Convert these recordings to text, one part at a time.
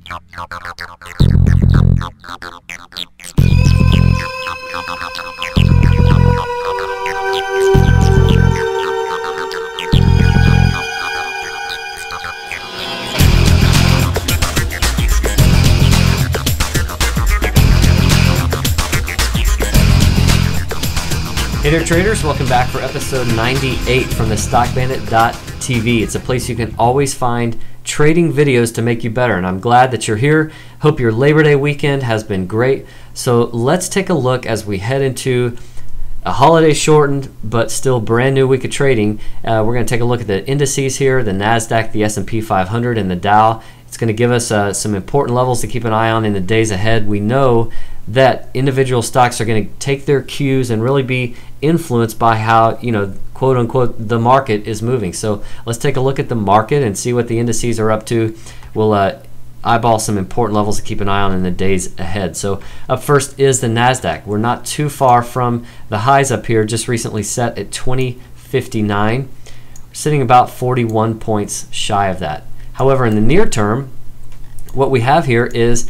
Hey there traders, welcome back for episode 98 from the StockBandit.tv. It's a place you can always find trading videos to make you better, and I'm glad that you're here. Hope your Labor Day weekend has been great. So let's take a look as we head into a holiday shortened but still brand new week of trading. We're going to take a look at the indices here, the NASDAQ, the S&P 500, and the Dow. It's going to give us some important levels to keep an eye on in the days ahead. We know that individual stocks are going to take their cues and really be influenced by how, quote unquote, the market is moving. So let's take a look at the market and see what the indices are up to. We'll eyeball some important levels to keep an eye on in the days ahead. So up first is the NASDAQ. We're not too far from the highs up here, just recently set at 2059. We're sitting about 41 points shy of that. However, in the near term, what we have here is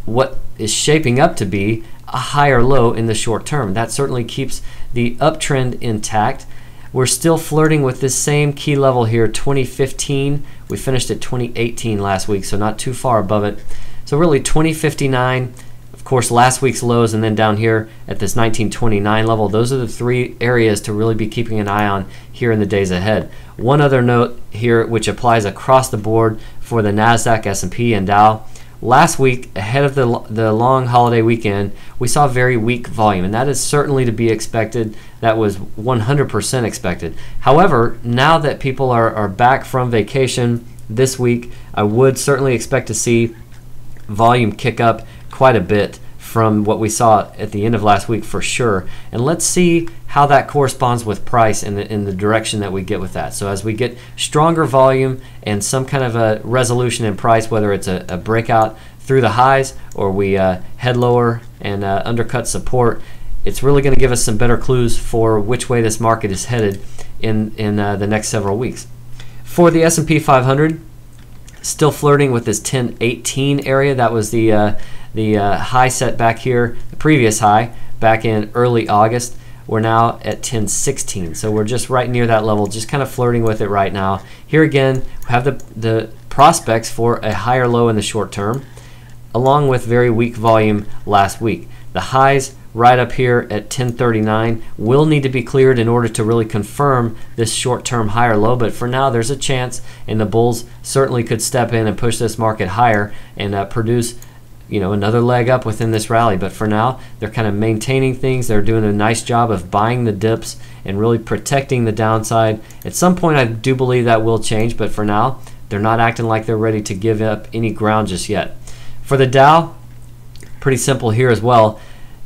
what is shaping up to be a higher low in the short term. That certainly keeps the uptrend intact. We're still flirting with this same key level here, 2015. We finished at 2018 last week, so not too far above it. So really 2059, of course, last week's lows, and then down here at this 1929 level. Those are the three areas to really be keeping an eye on here in the days ahead. One other note here, which applies across the board for the NASDAQ, S&P, and Dow. Last week, ahead of the long holiday weekend, we saw very weak volume, and that is certainly to be expected. That was 100% expected. However, now that people are back from vacation this week, I would certainly expect to see volume kick up quite a bit from what we saw at the end of last week for sure. And let's see how that corresponds with price and in the direction that we get with that. So as we get stronger volume and some kind of a resolution in price, whether it's a breakout through the highs or we head lower and undercut support, it's really going to give us some better clues for which way this market is headed in the next several weeks. For the S&P 500, still flirting with this 1018 area. That was the high set back here, the previous high back in early August. We're now at 1016, so we're just right near that level, just kind of flirting with it right now. Here again, we have the prospects for a higher low in the short term, along with very weak volume last week. The highs right up here at 1039 will need to be cleared in order to really confirm this short-term higher low, but for now there's a chance, and the bulls certainly could step in and push this market higher and produce another leg up within this rally. But for now, they're kind of maintaining things. They're doing a nice job of buying the dips and really protecting the downside. At some point, I do believe that will change, but for now, they're not acting like they're ready to give up any ground just yet. For the Dow, pretty simple here as well.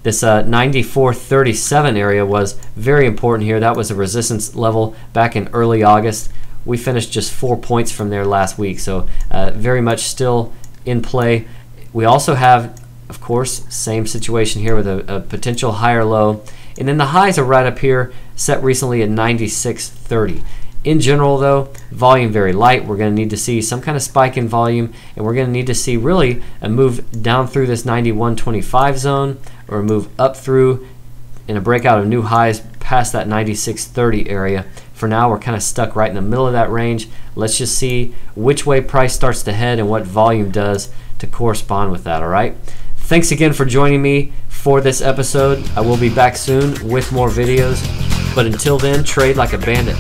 This 94.37 area was very important here. That was a resistance level back in early August. We finished just 4 points from there last week, so very much still in play. We also have, of course, same situation here with a potential higher low. And then the highs are right up here, set recently at 96.30. In general, though, volume very light. We're going to need to see some kind of spike in volume, and we're going to need to see really a move down through this 91.25 zone or a move up through in a breakout of new highs past that 96.30 area. For now, we're kind of stuck right in the middle of that range. Let's just see which way price starts to head and what volume does to correspond with that, all right? Thanks again for joining me for this episode. I will be back soon with more videos, but until then, trade like a bandit.